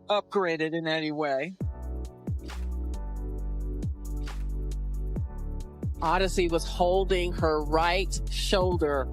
upgraded in any way. Odyssey was holding her right shoulder.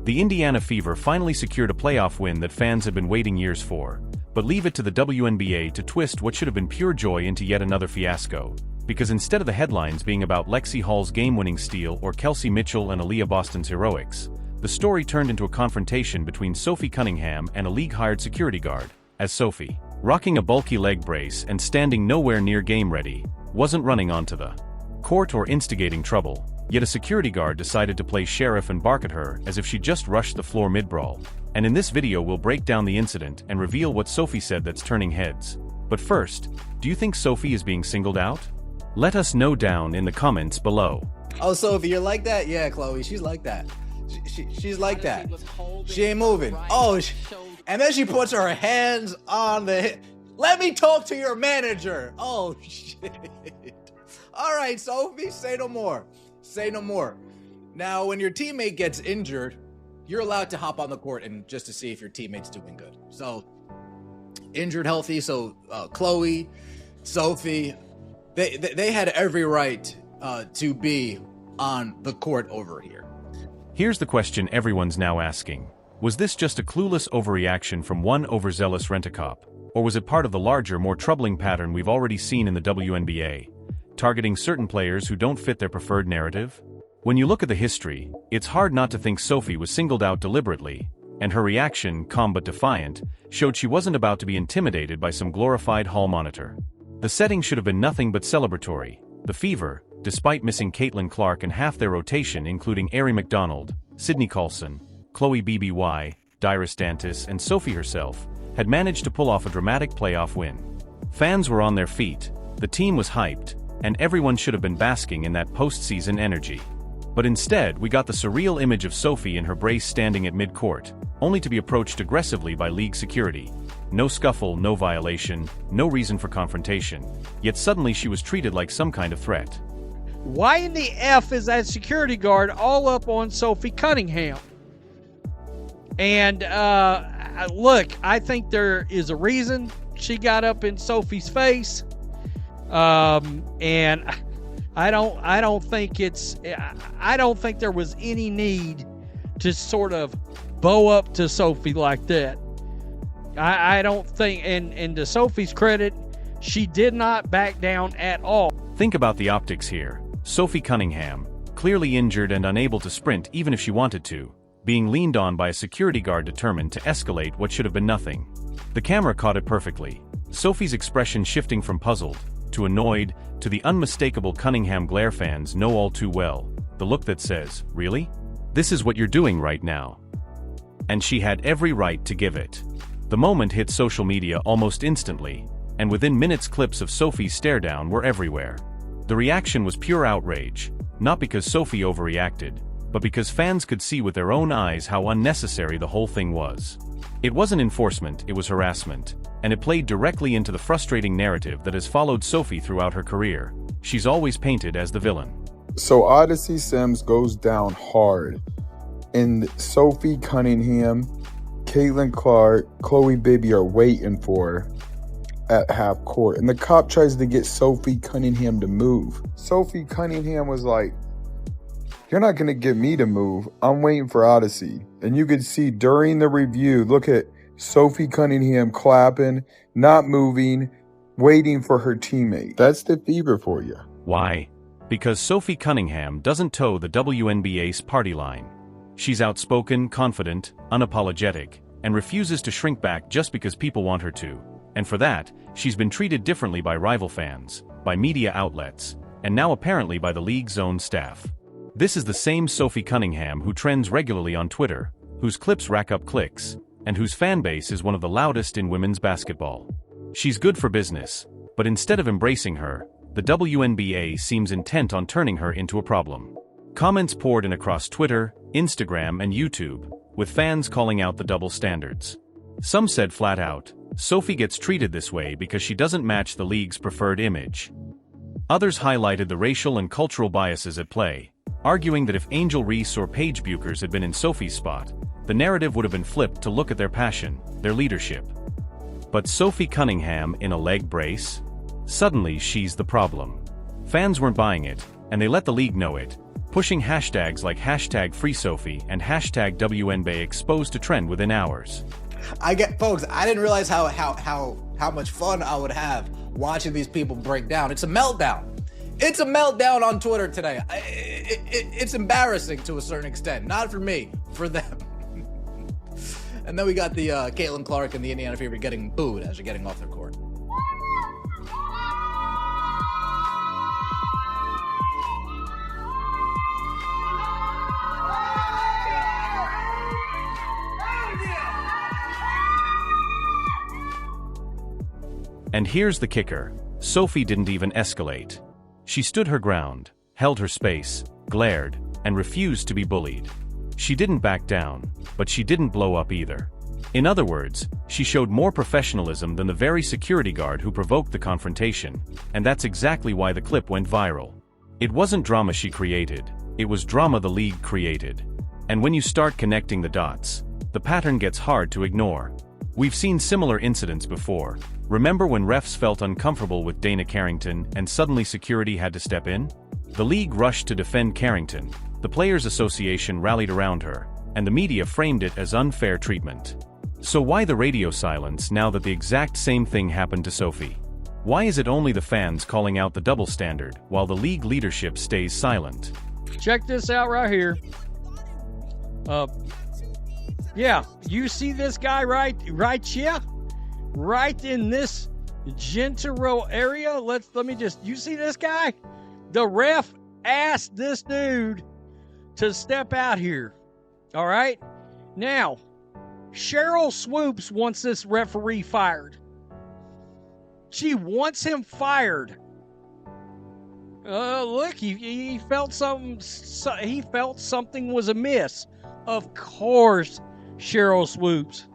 The Indiana Fever finally secured a playoff win that fans had been waiting years for, but leave it to the WNBA to twist what should have been pure joy into yet another fiasco. Because instead of the headlines being about Lexie Hull's game-winning steal or Kelsey Mitchell and Aliyah Boston's heroics, the story turned into a confrontation between Sophie Cunningham and a league-hired security guard, as Sophie, rocking a bulky leg brace and standing nowhere near game-ready, wasn't running onto the court or instigating trouble, yet a security guard decided to play sheriff and bark at her as if she just rushed the floor mid-brawl. And in this video we'll break down the incident and reveal what Sophie said that's turning heads. But first, do you think Sophie is being singled out? Let us know down in the comments below. Oh, Sophie, you're like that? Yeah, Chloe, she's like that. She's like that. She ain't moving. Oh, and then she puts her hands on the hip. Let me talk to your manager. Oh, shit. All right, Sophie, say no more. Say no more. Now, when your teammate gets injured, you're allowed to hop on the court and just to see if your teammate's doing good. So, injured, healthy. So, Chloe, Sophie, they had every right to be on the court over here. Here's the question everyone's now asking. Was this just a clueless overreaction from one overzealous rent-a-cop? Or was it part of the larger, more troubling pattern we've already seen in the WNBA? Targeting certain players who don't fit their preferred narrative? When you look at the history, it's hard not to think Sophie was singled out deliberately, and her reaction, calm but defiant, showed she wasn't about to be intimidated by some glorified hall monitor. The setting should have been nothing but celebratory. The Fever, despite missing Caitlin Clark and half their rotation including Ari McDonald, Sydney Colson, Chloe BBY, Dyrus Dantis and Sophie herself, had managed to pull off a dramatic playoff win. Fans were on their feet, the team was hyped, and everyone should have been basking in that postseason energy. But instead, we got the surreal image of Sophie in her brace standing at mid-court, only to be approached aggressively by league security. No scuffle, no violation, no reason for confrontation, yet suddenly she was treated like some kind of threat. Why in the F is that security guard all up on Sophie Cunningham? And look, I think there is a reason she got up in Sophie's face. And I don't think there was any need to sort of bow up to Sophie like that. I don't think, and to Sophie's credit, she did not back down at all. Think about the optics here. Sophie Cunningham, clearly injured and unable to sprint even if she wanted to, being leaned on by a security guard determined to escalate what should have been nothing. The camera caught it perfectly. Sophie's expression shifting from puzzled to annoyed to the unmistakable Cunningham glare fans know all too well, the look that says, "Really? This is what you're doing right now." And she had every right to give it. The moment hit social media almost instantly, and within minutes clips of Sophie's stare-down were everywhere. The reaction was pure outrage, not because Sophie overreacted, but because fans could see with their own eyes how unnecessary the whole thing was. It wasn't enforcement, it was harassment, and it played directly into the frustrating narrative that has followed Sophie throughout her career. She's always painted as the villain. So Odyssey Sims goes down hard, and Sophie Cunningham, Caitlin Clark, Chloe Bibby are waiting for her at half court, and the cop tries to get Sophie Cunningham to move. Sophie Cunningham was like, "You're not going to get me to move. I'm waiting for Odyssey." And you could see during the review, look at Sophie Cunningham clapping, not moving, waiting for her teammate. That's the Fever for you. Why? Because Sophie Cunningham doesn't toe the WNBA's party line. She's outspoken, confident, unapologetic, and refuses to shrink back just because people want her to. And for that, she's been treated differently by rival fans, by media outlets, and now apparently by the league's own staff. This is the same Sophie Cunningham who trends regularly on Twitter, whose clips rack up clicks, and whose fan base is one of the loudest in women's basketball. She's good for business, but instead of embracing her, the WNBA seems intent on turning her into a problem. Comments poured in across Twitter, Instagram, and YouTube, with fans calling out the double standards. Some said flat out, Sophie gets treated this way because she doesn't match the league's preferred image. Others highlighted the racial and cultural biases at play, arguing that if Angel Reese or Paige Buchers had been in Sophie's spot, the narrative would have been flipped to look at their passion, their leadership. But Sophie Cunningham in a leg brace? Suddenly she's the problem. Fans weren't buying it, and they let the league know it, pushing hashtags like #FreeSophie and #WNBA exposed to trend within hours. Folks, I didn't realize how much fun I would have watching these people break down. It's a meltdown. It's a meltdown on Twitter today. It's embarrassing to a certain extent. Not for me, for them. And then we got the Caitlin Clark and the Indiana Fever getting booed as they're getting off their court. And here's the kicker. Sophie didn't even escalate. She stood her ground, held her space, glared, and refused to be bullied. She didn't back down, but she didn't blow up either. In other words, she showed more professionalism than the very security guard who provoked the confrontation, and that's exactly why the clip went viral. It wasn't drama she created, it was drama the league created. And when you start connecting the dots, the pattern gets hard to ignore. We've seen similar incidents before. Remember when refs felt uncomfortable with Dana Carrington and suddenly security had to step in? The league rushed to defend Carrington, the Players Association rallied around her, and the media framed it as unfair treatment. So why the radio silence now that the exact same thing happened to Sophie? Why is it only the fans calling out the double standard while the league leadership stays silent? Check this out right here. Yeah, you see this guy right here? Right in this Gentile area? You see this guy? The ref asked this dude to step out here. All right? Now, Cheryl Swoops wants this referee fired. She wants him fired. Look, he felt something. He felt something was amiss. Of course, Cheryl Swoops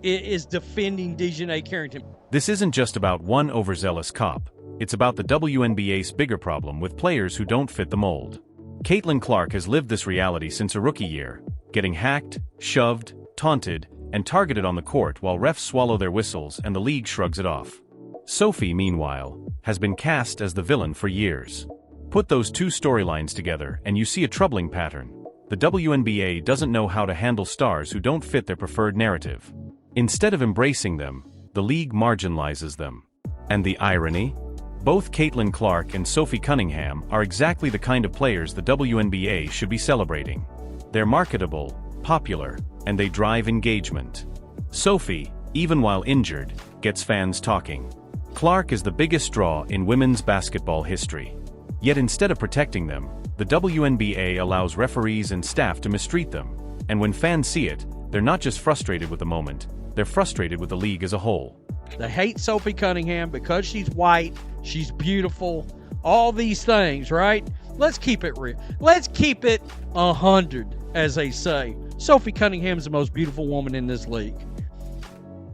is defending Dejanay Carrington. This isn't just about one overzealous cop. It's about the WNBA's bigger problem with players who don't fit the mold. Caitlin Clark has lived this reality since her rookie year, getting hacked, shoved, taunted, and targeted on the court while refs swallow their whistles and the league shrugs it off. Sophie, meanwhile, has been cast as the villain for years. Put those two storylines together and you see a troubling pattern. The WNBA doesn't know how to handle stars who don't fit their preferred narrative. Instead of embracing them, the league marginalizes them. And the irony? Both Caitlin Clark and Sophie Cunningham are exactly the kind of players the WNBA should be celebrating. They're marketable, popular, and they drive engagement. Sophie, even while injured, gets fans talking. Clark is the biggest draw in women's basketball history. Yet instead of protecting them, the WNBA allows referees and staff to mistreat them. And when fans see it, they're not just frustrated with the moment, they're frustrated with the league as a whole. They hate Sophie Cunningham because she's white, she's beautiful, all these things, right? Let's keep it real. Let's keep it 100, as they say. Sophie Cunningham's the most beautiful woman in this league.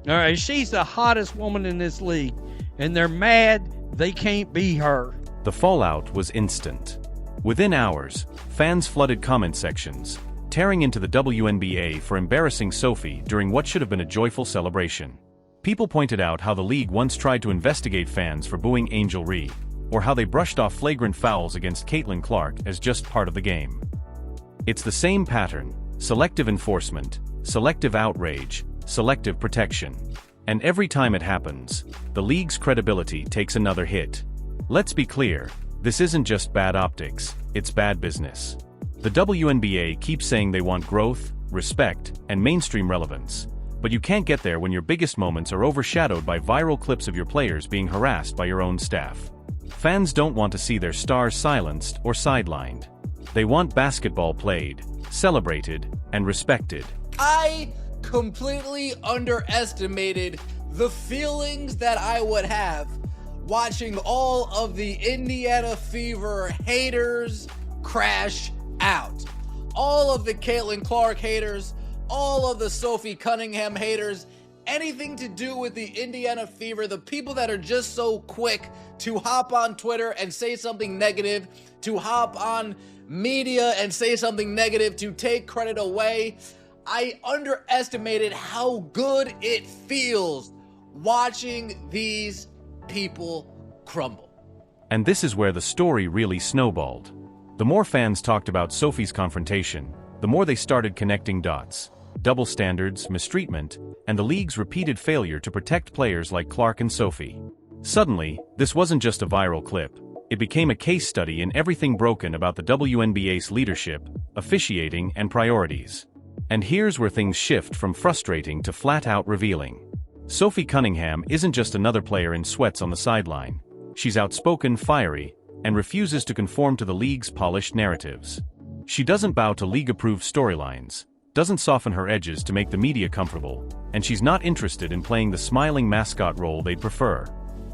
All right, she's the hottest woman in this league, and they're mad they can't be her. The fallout was instant. Within hours, fans flooded comment sections, tearing into the WNBA for embarrassing Sophie during what should have been a joyful celebration. People pointed out how the league once tried to investigate fans for booing Angel Reed, or how they brushed off flagrant fouls against Caitlin Clark as just part of the game. It's the same pattern: selective enforcement, selective outrage, selective protection. And every time it happens, the league's credibility takes another hit. Let's be clear, this isn't just bad optics, it's bad business. The WNBA keeps saying they want growth, respect, and mainstream relevance, but you can't get there when your biggest moments are overshadowed by viral clips of your players being harassed by your own staff. Fans don't want to see their stars silenced or sidelined. They want basketball played, celebrated, and respected. I completely underestimated the feelings that I would have watching all of the Indiana Fever haters crash out. All of the Caitlin Clark haters, all of the Sophie Cunningham haters, anything to do with the Indiana Fever, the people that are just so quick to hop on Twitter and say something negative, to hop on media and say something negative, to take credit away. I underestimated how good it feels watching these people crumble. And this is where the story really snowballed. The more fans talked about Sophie's confrontation, the more they started connecting dots. Double standards, mistreatment, and the league's repeated failure to protect players like Clark and Sophie. Suddenly, this wasn't just a viral clip. It became a case study in everything broken about the WNBA's leadership, officiating, and priorities. And here's where things shift from frustrating to flat-out revealing. Sophie Cunningham isn't just another player in sweats on the sideline. She's outspoken, fiery, and refuses to conform to the league's polished narratives. She doesn't bow to league-approved storylines, doesn't soften her edges to make the media comfortable, and she's not interested in playing the smiling mascot role they'd prefer.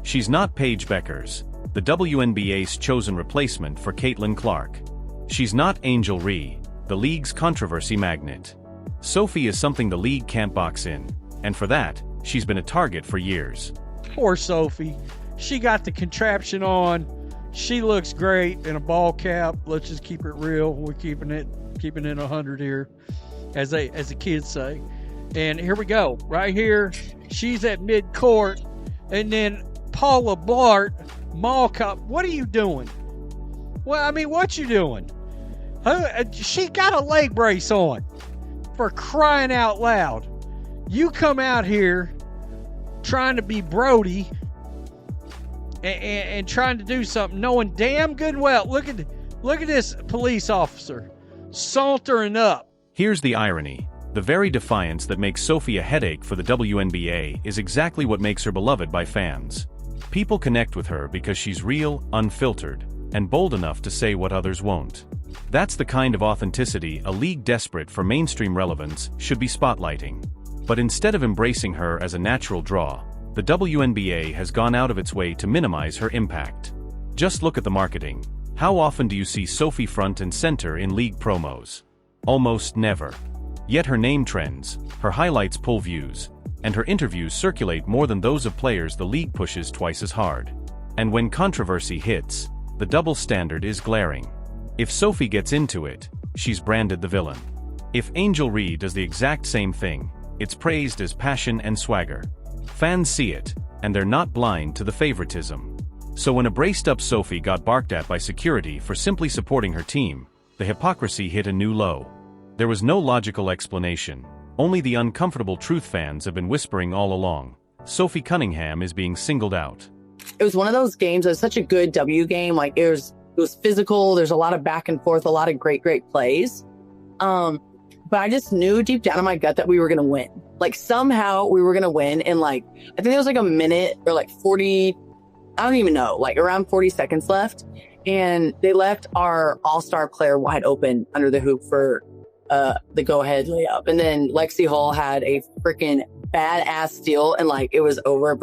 She's not Paige Beckers, the WNBA's chosen replacement for Caitlin Clark. She's not Angel Ree, the league's controversy magnet. Sophie is something the league can't box in, and for that, she's been a target for years. Poor Sophie. She got the contraption on. She looks great in a ball cap. Let's just keep it real. We're keeping it 100 here, as the kids say. And here we go. Right here, she's at mid-court, and then Paula Blart, mall cop. What are you doing? Well, I mean, what you doing? She got a leg brace on. For crying out loud. You come out here trying to be Brody and trying to do something, knowing damn good and well. Look at this police officer sauntering up. Here's the irony. The very defiance that makes Sophie a headache for the WNBA is exactly what makes her beloved by fans. People connect with her because she's real, unfiltered, and bold enough to say what others won't. That's the kind of authenticity a league desperate for mainstream relevance should be spotlighting. But instead of embracing her as a natural draw, the WNBA has gone out of its way to minimize her impact. Just look at the marketing. How often do you see Sophie front and center in league promos? Almost never. Yet her name trends, her highlights pull views, and her interviews circulate more than those of players the league pushes twice as hard. And when controversy hits, the double standard is glaring. If Sophie gets into it, she's branded the villain. If Angel Ree does the exact same thing, it's praised as passion and swagger. Fans see it, and they're not blind to the favoritism. So when a braced-up Sophie got barked at by security for simply supporting her team, the hypocrisy hit a new low. There was no logical explanation, only the uncomfortable truth fans have been whispering all along. Sophie Cunningham is being singled out. It was one of those games. It was such a good W game. Like it was physical. There's a lot of back and forth, a lot of great plays. But I just knew deep down in my gut that we were going to win. Like somehow we were going to win. And like, I think there was like a minute or like 40, I don't even know, like around 40 seconds left. And they left our all-star player wide open under the hoop for the go-ahead layup. And then Lexie Hull had a freaking badass steal and like it was over.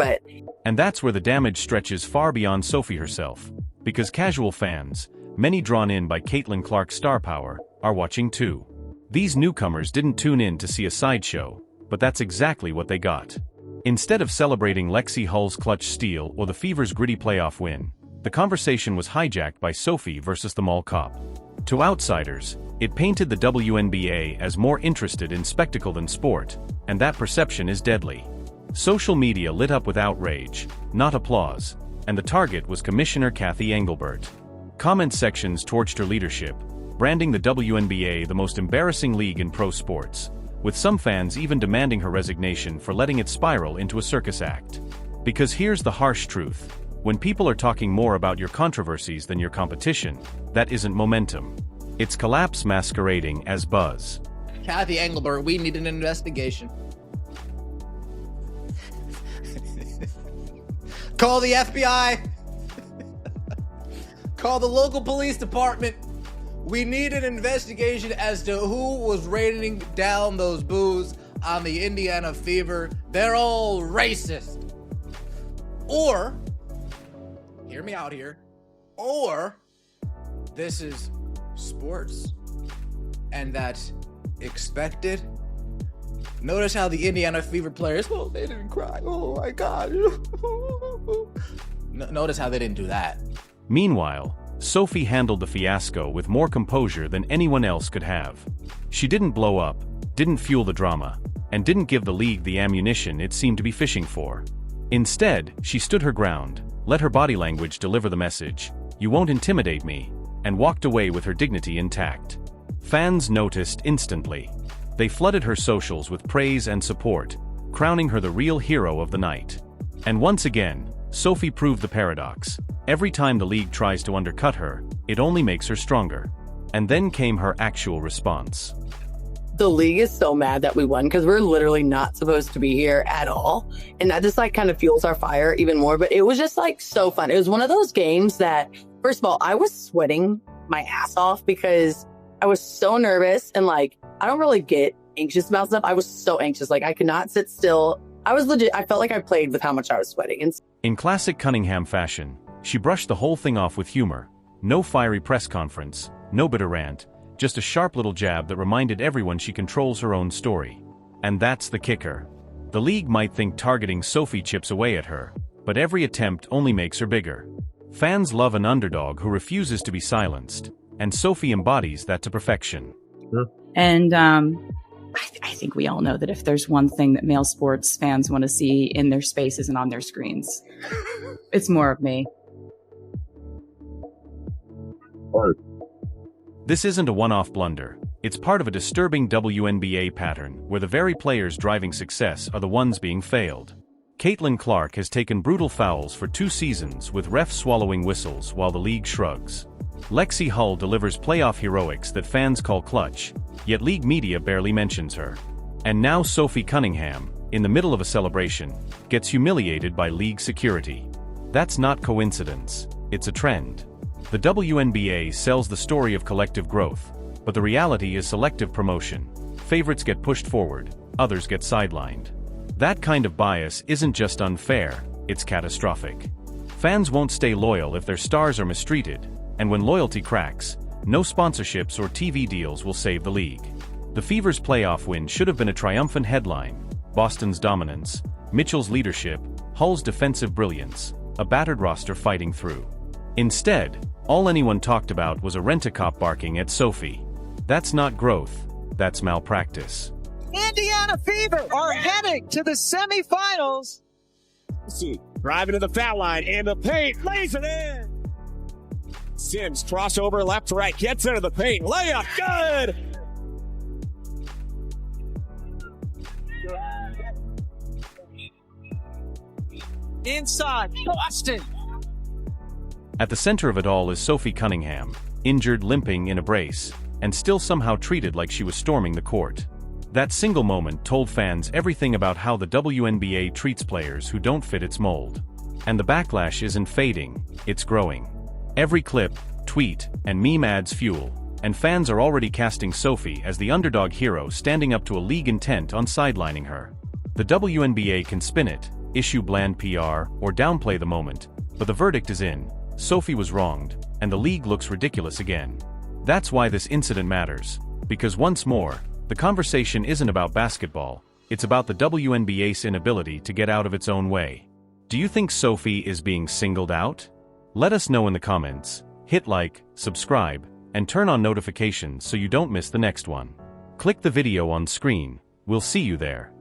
And that's where the damage stretches far beyond Sophie herself. Because casual fans, many drawn in by Caitlin Clark's star power, are watching too. These newcomers didn't tune in to see a sideshow, but that's exactly what they got. Instead of celebrating Lexie Hull's clutch steal or the Fever's gritty playoff win, the conversation was hijacked by Sophie versus the mall cop. To outsiders, it painted the WNBA as more interested in spectacle than sport, and that perception is deadly. Social media lit up with outrage, not applause, and the target was Commissioner Kathy Engelbert. Comment sections torched her leadership, branding the WNBA the most embarrassing league in pro sports, with some fans even demanding her resignation for letting it spiral into a circus act. Because here's the harsh truth. When people are talking more about your controversies than your competition, that isn't momentum. It's collapse masquerading as buzz. Kathy Engelbert, we need an investigation. Call the FBI. Call the local police department. We need an investigation as to who was raining down those boos on the Indiana Fever. They're all racist. Or, hear me out here, or this is sports and that's expected. Notice how the Indiana Fever players, oh, they didn't cry. Oh my God. Notice how they didn't do that. Meanwhile, Sophie handled the fiasco with more composure than anyone else could have. She didn't blow up, didn't fuel the drama, and didn't give the league the ammunition it seemed to be fishing for. Instead, she stood her ground, let her body language deliver the message, "You won't intimidate me," and walked away with her dignity intact. Fans noticed instantly. They flooded her socials with praise and support, crowning her the real hero of the night. And once again, Sophie proved the paradox. Every time the league tries to undercut her, it only makes her stronger. And then came her actual response. The league is so mad that we won because we're literally not supposed to be here at all. And that just like kind of fuels our fire even more. But it was just like so fun. It was one of those games that, first of all, I was sweating my ass off because I was so nervous. And like, I don't really get anxious about stuff. I was so anxious. Like I could not sit still. I was legit. I felt like I played with how much I was sweating. And in classic Cunningham fashion, she brushed the whole thing off with humor. No fiery press conference, no bitter rant, just a sharp little jab that reminded everyone she controls her own story. And that's the kicker. The league might think targeting Sophie chips away at her, but every attempt only makes her bigger. Fans love an underdog who refuses to be silenced, and Sophie embodies that to perfection. And I think we all know that if there's one thing that male sports fans want to see in their spaces and on their screens, it's more of me. This isn't a one-off blunder. It's part of a disturbing WNBA pattern where the very players driving success are the ones being failed. Caitlin Clark has taken brutal fouls for 2 seasons with refs swallowing whistles while the league shrugs. Lexie Hull delivers playoff heroics that fans call clutch, yet league media barely mentions her. And now Sophie Cunningham, in the middle of a celebration, gets humiliated by league security. That's not coincidence, it's a trend. The WNBA sells the story of collective growth, but the reality is selective promotion. Favorites get pushed forward, others get sidelined. That kind of bias isn't just unfair, it's catastrophic. Fans won't stay loyal if their stars are mistreated, and when loyalty cracks, no sponsorships or TV deals will save the league. The Fever's playoff win should have been a triumphant headline: Boston's dominance, Mitchell's leadership, Hull's defensive brilliance, a battered roster fighting through. Instead, all anyone talked about was a rent-a-cop barking at Sophie. That's not growth, that's malpractice. Indiana Fever are heading to the semifinals. Driving to the foul line in the paint, lays it in. Sims crossover left to right, gets into the paint, layup, good. Inside, Boston. At the center of it all is Sophie Cunningham, injured, limping in a brace, and still somehow treated like she was storming the court. That single moment told fans everything about how the WNBA treats players who don't fit its mold. And the backlash isn't fading, it's growing. Every clip, tweet, and meme adds fuel, and fans are already casting Sophie as the underdog hero standing up to a league intent on sidelining her. The WNBA can spin it, issue bland PR, or downplay the moment, but the verdict is in. Sophie was wronged, and the league looks ridiculous again. That's why this incident matters, because once more, the conversation isn't about basketball, it's about the WNBA's inability to get out of its own way. Do you think Sophie is being singled out? Let us know in the comments. Hit like, subscribe, and turn on notifications so you don't miss the next one. Click the video on screen. We'll see you there.